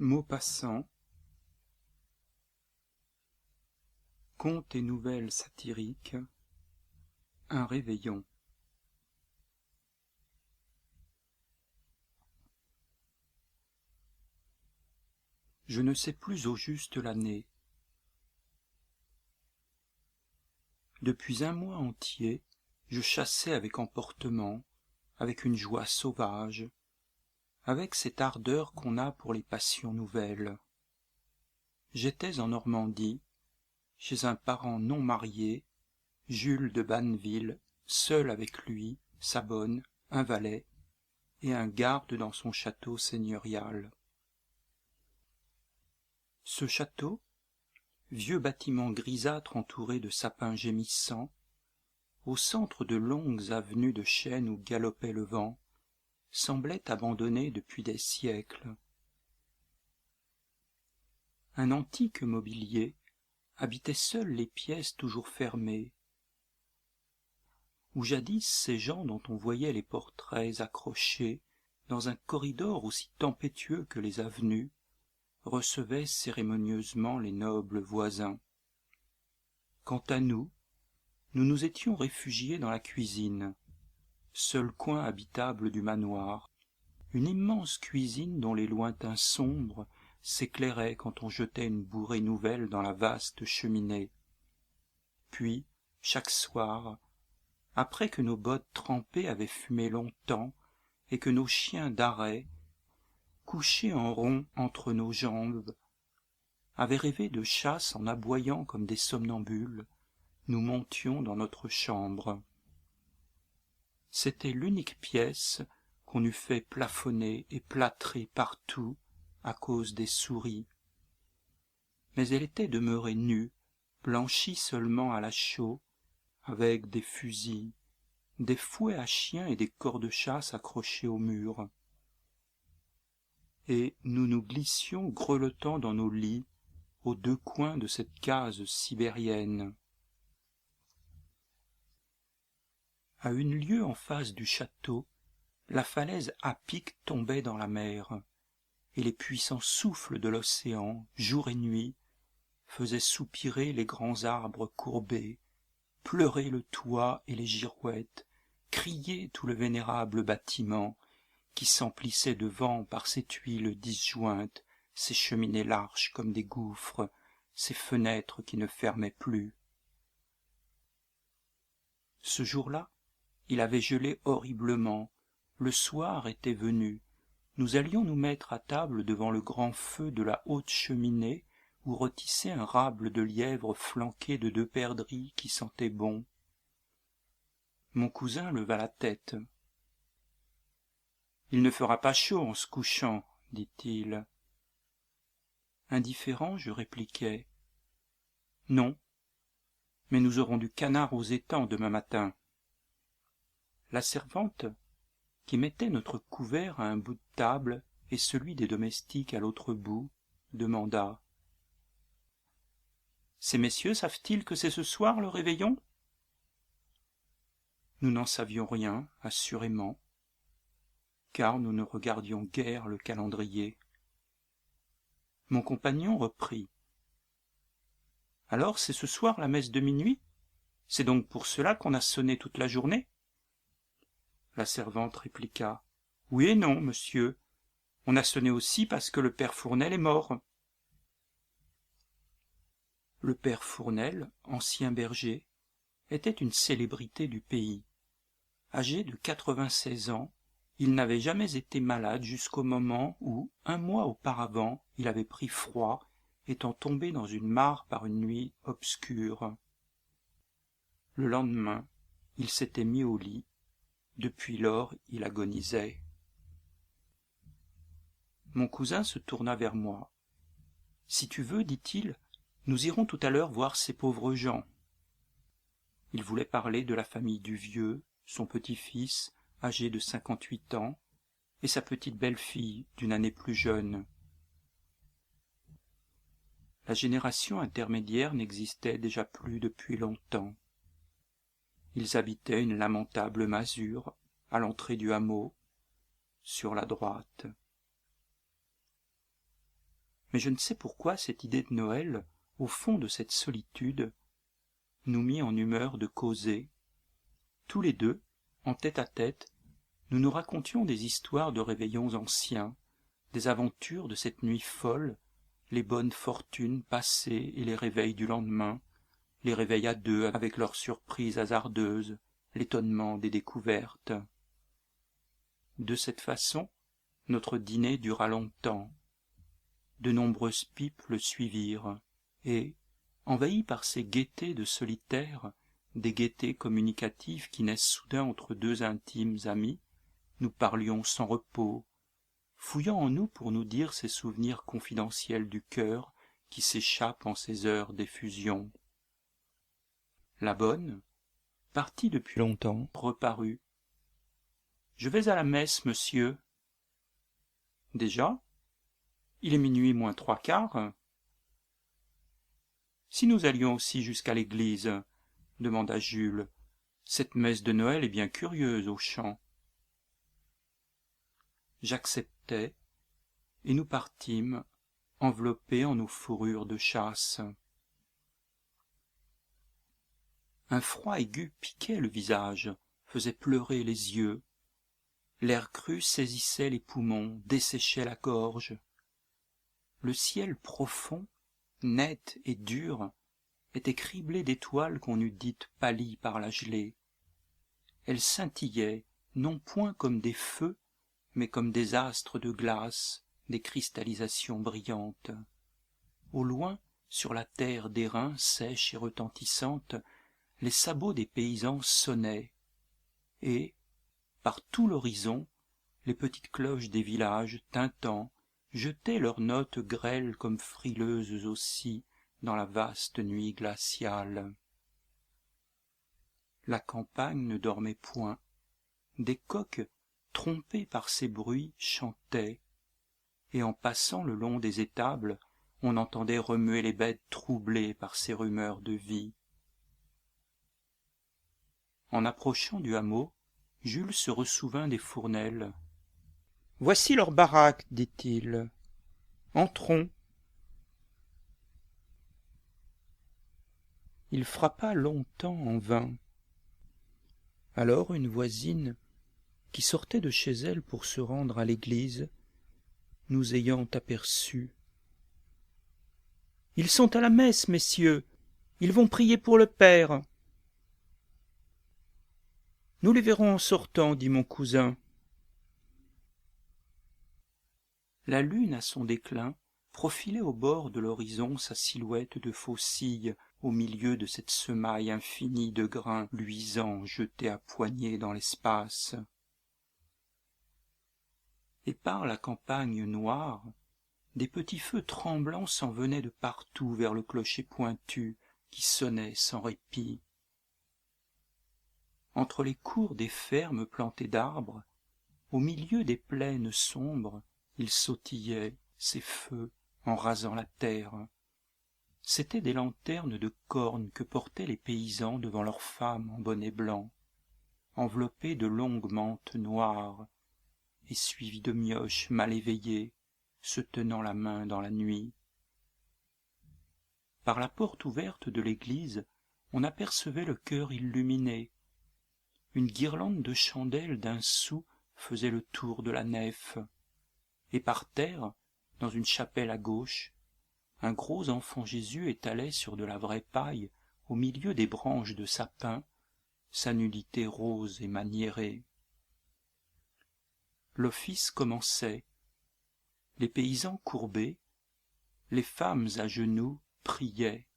Maupassant, contes et nouvelles satiriques, un réveillon. Je ne sais plus au juste l'année. Depuis un mois entier, je chassais avec emportement, avec une joie sauvage, avec cette ardeur qu'on a pour les passions nouvelles. J'étais en Normandie, chez un parent non marié, Jules de Banneville, seul avec lui, sa bonne, un valet, et un garde dans son château seigneurial. Ce château, vieux bâtiment grisâtre entouré de sapins gémissants, au centre de longues avenues de chênes où galopait le vent, semblait abandonné depuis des siècles. Un antique mobilier habitait seul les pièces toujours fermées, où jadis ces gens dont on voyait les portraits accrochés dans un corridor aussi tempétueux que les avenues, recevaient cérémonieusement les nobles voisins. Quant à nous, nous nous étions réfugiés dans la cuisine, seul coin habitable du manoir, une immense cuisine dont les lointains sombres s'éclairaient quand on jetait une bourrée nouvelle dans la vaste cheminée. Puis, chaque soir, après que nos bottes trempées avaient fumé longtemps et que nos chiens d'arrêt, couchés en rond entre nos jambes, avaient rêvé de chasse en aboyant comme des somnambules, nous montions dans notre chambre. C'était l'unique pièce qu'on eût fait plafonner et plâtrer partout à cause des souris. Mais elle était demeurée nue, blanchie seulement à la chaux, avec des fusils, des fouets à chiens et des cors de chasse accrochés au mur. Et nous nous glissions grelottant dans nos lits aux deux coins de cette case sibérienne. À une lieue en face du château, la falaise à pic tombait dans la mer, et les puissants souffles de l'océan, jour et nuit, faisaient soupirer les grands arbres courbés, pleurer le toit et les girouettes, crier tout le vénérable bâtiment, qui s'emplissait de vent par ses tuiles disjointes, ses cheminées larges comme des gouffres, ses fenêtres qui ne fermaient plus. Ce jour-là, il avait gelé horriblement, le soir était venu, nous allions nous mettre à table devant le grand feu de la haute cheminée où rôtissait un rable de lièvre flanqué de deux perdrix qui sentaient bon. Mon cousin leva la tête. « Il ne fera pas chaud en se couchant, dit-il. » Indifférent, je répliquai. « Non, mais nous aurons du canard aux étangs demain matin. » La servante, qui mettait notre couvert à un bout de table et celui des domestiques à l'autre bout, demanda. « Ces messieurs savent-ils que c'est ce soir le réveillon ?» Nous n'en savions rien, assurément, car nous ne regardions guère le calendrier. Mon compagnon reprit. « Alors c'est ce soir la messe de minuit? C'est donc pour cela qu'on a sonné toute la journée ?» La servante répliqua. « Oui et non, monsieur. On a sonné aussi parce que le père Fournel est mort. » Le père Fournel, ancien berger, était une célébrité du pays. Âgé de 96 ans, il n'avait jamais été malade jusqu'au moment où, un mois auparavant, il avait pris froid, étant tombé dans une mare par une nuit obscure. Le lendemain, il s'était mis au lit. Depuis lors, il agonisait. Mon cousin se tourna vers moi. « Si tu veux, dit-il, nous irons tout à l'heure voir ces pauvres gens. » Il voulait parler de la famille du vieux, son petit-fils, âgé de 58 ans, et sa petite belle-fille, d'une année plus jeune. La génération intermédiaire n'existait déjà plus depuis longtemps. Ils habitaient une lamentable masure, à l'entrée du hameau, sur la droite. Mais je ne sais pourquoi cette idée de Noël, au fond de cette solitude, nous mit en humeur de causer. Tous les deux, en tête-à-tête, nous nous racontions des histoires de réveillons anciens, des aventures de cette nuit folle, les bonnes fortunes passées et les réveils du lendemain, les réveils à deux avec leurs surprises hasardeuses, l'étonnement des découvertes. De cette façon, notre dîner dura longtemps. De nombreuses pipes le suivirent, et, envahis par ces gaietés de solitaire, des gaietés communicatives qui naissent soudain entre deux intimes amis, nous parlions sans repos, fouillant en nous pour nous dire ces souvenirs confidentiels du cœur qui s'échappent en ces heures d'effusion. La bonne, partie depuis longtemps, reparut. « Je vais à la messe, monsieur. »« Déjà ? Il est minuit moins 3/4. »« Si nous allions aussi jusqu'à l'église, demanda Jules, cette messe de Noël est bien curieuse aux champs. » J'acceptai, et nous partîmes, enveloppés en nos fourrures de chasse. Un froid aigu piquait le visage, faisait pleurer les yeux. L'air cru saisissait les poumons, desséchait la gorge. Le ciel profond, net et dur, était criblé d'étoiles qu'on eût dites pâlies par la gelée. Elles scintillaient, non point comme des feux, mais comme des astres de glace, des cristallisations brillantes. Au loin, sur la terre d'airain sèche et retentissante, les sabots des paysans sonnaient, et, par tout l'horizon, les petites cloches des villages, tintant, jetaient leurs notes grêles comme frileuses aussi dans la vaste nuit glaciale. La campagne ne dormait point. Des coqs, trompés par ces bruits, chantaient, et en passant le long des étables, on entendait remuer les bêtes troublées par ces rumeurs de vie. En approchant du hameau, Jules se ressouvint des Fournel. « Voici leur baraque, dit-il. Entrons. » Il frappa longtemps en vain. Alors une voisine, qui sortait de chez elle pour se rendre à l'église, nous ayant aperçus. « Ils sont à la messe, messieurs. Ils vont prier pour le Père. »« Nous les verrons en sortant, dit mon cousin. » La lune, à son déclin, profilait au bord de l'horizon sa silhouette de faucille au milieu de cette semaille infinie de grains luisants jetés à poignées dans l'espace. Et par la campagne noire, des petits feux tremblants s'en venaient de partout vers le clocher pointu qui sonnait sans répit. Entre les cours des fermes plantées d'arbres, au milieu des plaines sombres, ils sautillaient, ces feux, en rasant la terre. C'étaient des lanternes de cornes que portaient les paysans devant leurs femmes en bonnet blanc, enveloppées de longues mantes noires, et suivies de mioches mal éveillées, se tenant la main dans la nuit. Par la porte ouverte de l'église, on apercevait le chœur illuminé. Une guirlande de chandelles d'un sou faisait le tour de la nef, et par terre, dans une chapelle à gauche, un gros enfant Jésus étalait sur de la vraie paille, au milieu des branches de sapin, sa nudité rose et maniérée. L'office commençait. Les paysans courbés, les femmes à genoux priaient.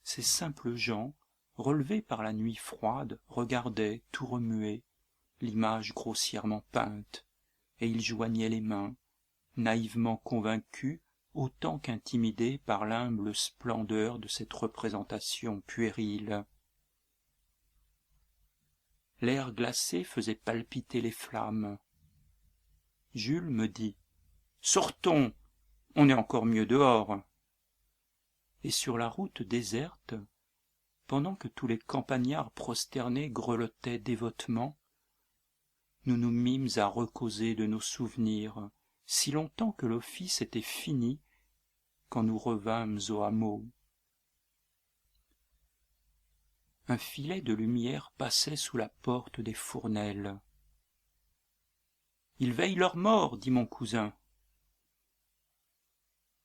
Ces simples gens, relevés par la nuit froide, regardaient, tout remués, l'image grossièrement peinte, et ils joignaient les mains, naïvement convaincus, autant qu'intimidés par l'humble splendeur de cette représentation puérile. L'air glacé faisait palpiter les flammes. Jules me dit « Sortons, on est encore mieux dehors !» Et sur la route déserte, pendant que tous les campagnards prosternés grelottaient dévotement, nous nous mîmes à recauser de nos souvenirs, si longtemps que l'office était fini quand nous revînmes au hameau. Un filet de lumière passait sous la porte des Fournel. « Ils veillent leur mort, dit mon cousin.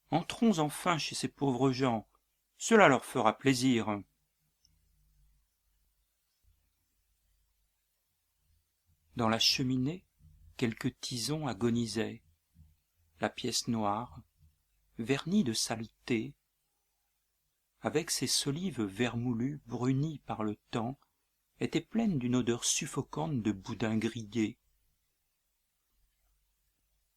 Entrons enfin chez ces pauvres gens, cela leur fera plaisir. » Dans la cheminée, quelques tisons agonisaient. La pièce noire, vernie de saleté, avec ses solives vermoulues brunies par le temps, était pleine d'une odeur suffocante de boudin grillé.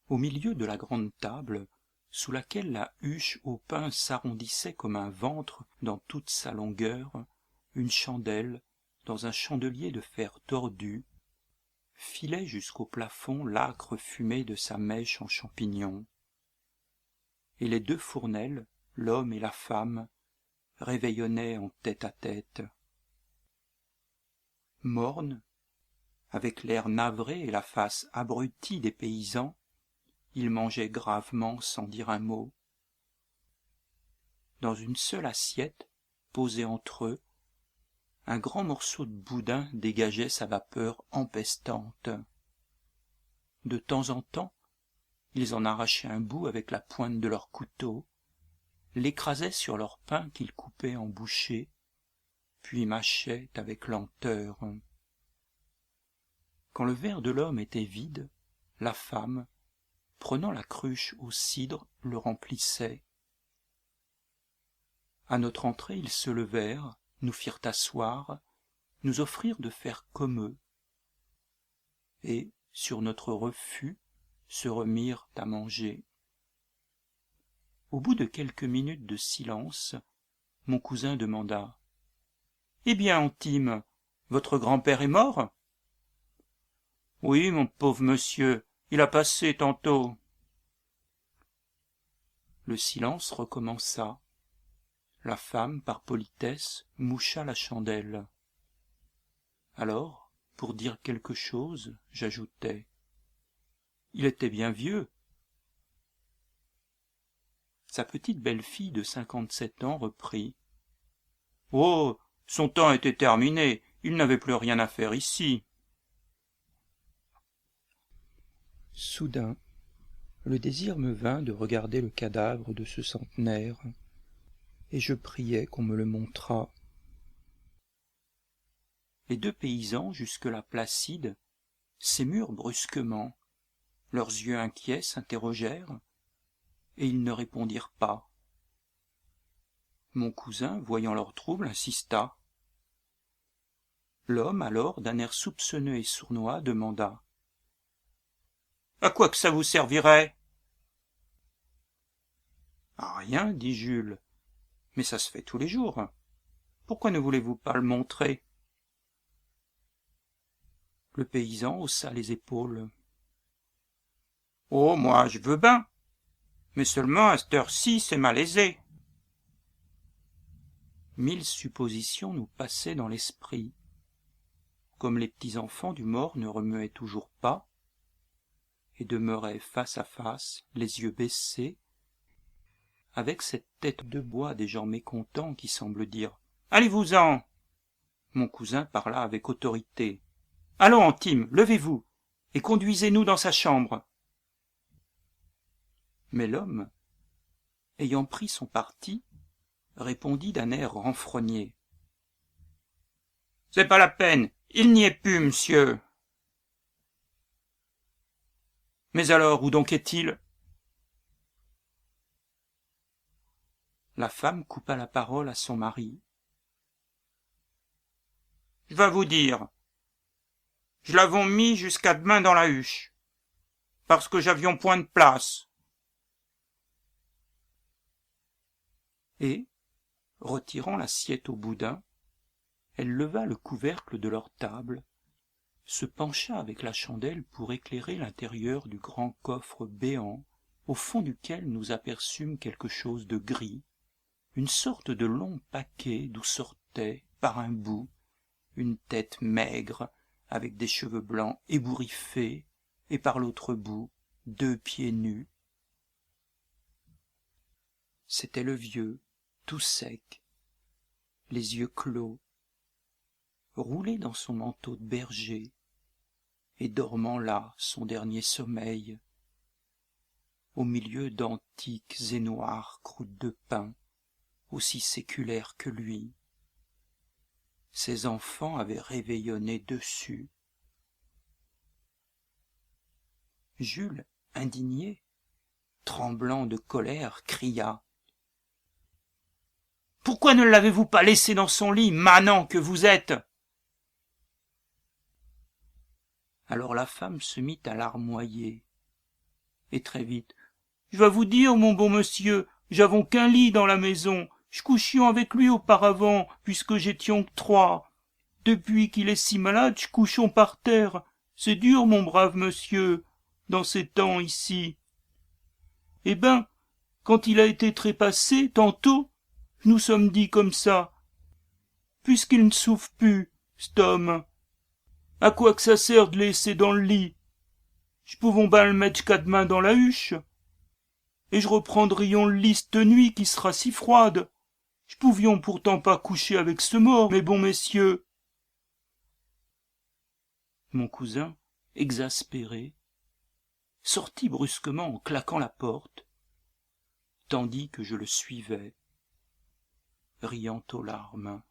Au milieu de la grande table, sous laquelle la huche au pain s'arrondissait comme un ventre dans toute sa longueur, une chandelle, dans un chandelier de fer tordu, filait jusqu'au plafond l'âcre fumée de sa mèche en champignons. Et les deux Fournel, l'homme et la femme, réveillonnaient en tête-à-tête. Mornes, avec l'air navré et la face abrutie des paysans, ils mangeaient gravement sans dire un mot. Dans une seule assiette, posée entre eux, un grand morceau de boudin dégageait sa vapeur empestante. De temps en temps, ils en arrachaient un bout avec la pointe de leur couteau, l'écrasaient sur leur pain qu'ils coupaient en bouchées, puis mâchaient avec lenteur. Quand le verre de l'homme était vide, la femme, prenant la cruche au cidre, le remplissait. À notre entrée, ils se levèrent, nous firent asseoir, nous offrirent de faire comme eux, et, sur notre refus, se remirent à manger. Au bout de quelques minutes de silence, mon cousin demanda : « Eh bien, Antime, votre grand-père est mort ? » ?»« Oui, mon pauvre monsieur, il a passé tantôt. » Le silence recommença. La femme, par politesse, moucha la chandelle. Alors, pour dire quelque chose, j'ajoutai : « Il était bien vieux. » Sa petite belle-fille de 57 ans reprit : « Oh, son temps était terminé, il n'avait plus rien à faire ici. » Soudain, le désir me vint de regarder le cadavre de ce centenaire, et je priai qu'on me le montrât. Les deux paysans, jusque-là placides, s'émurent brusquement, leurs yeux inquiets s'interrogèrent, et ils ne répondirent pas. Mon cousin, voyant leur trouble, insista. L'homme, alors, d'un air soupçonneux et sournois, demanda : « À quoi que ça vous servirait ? » ?»« À rien, dit Jules, mais ça se fait tous les jours. Pourquoi ne voulez-vous pas le montrer ? » Le paysan haussa les épaules. « Oh, moi, je veux bien, mais seulement à cette heure-ci, c'est malaisé. » Mille suppositions nous passaient dans l'esprit. Comme les petits-enfants du mort ne remuaient toujours pas, et demeuraient face à face, les yeux baissés, avec cette tête de bois des gens mécontents qui semblent dire « Allez-vous-en !» Mon cousin parla avec autorité. « Allons, Antime, levez-vous, et conduisez-nous dans sa chambre. » Mais l'homme, ayant pris son parti, répondit d'un air renfrogné. « C'est pas la peine, il n'y est plus, monsieur. » »« Mais alors, où donc est-il ? » La femme coupa la parole à son mari. « Je vas vous dire, je l'avons mis jusqu'à demain dans la huche, parce que j'avions point de place. » Et, retirant l'assiette au boudin, elle leva le couvercle de leur table, se pencha avec la chandelle pour éclairer l'intérieur du grand coffre béant, au fond duquel nous aperçûmes quelque chose de gris, une sorte de long paquet d'où sortait, par un bout, une tête maigre, avec des cheveux blancs ébouriffés, et par l'autre bout, 2 pieds nus. C'était le vieux, tout sec, les yeux clos, roulé dans son manteau de berger, et dormant là son dernier sommeil, au milieu d'antiques et noires croûtes de pain, aussi séculaires que lui. Ses enfants avaient réveillonné dessus. Jules, indigné, tremblant de colère, cria: « Pourquoi ne l'avez-vous pas laissé dans son lit, manant que vous êtes ?» Alors la femme se mit à larmoyer, et très vite: « Je vas vous dire, mon bon monsieur, j'avons qu'un lit dans la maison, j'couchions avec lui auparavant, puisque j'étions que 3. Depuis qu'il est si malade, j'couchons par terre. C'est dur, mon brave monsieur, dans ces temps ici. Eh ben, quand il a été trépassé, tantôt, nous sommes dit comme ça: puisqu'il ne souffre plus, c'te homme, à quoi que ça sert de laisser dans le lit? J'pouvons ben le mettre qu'à demain dans la huche, et je reprendrions le lit c'te nuit qui sera si froide. J'pouvions pourtant pas coucher avec ce mort, mes bons messieurs. » Mon cousin, exaspéré, sortit brusquement en claquant la porte, tandis que je le suivais, riant aux larmes.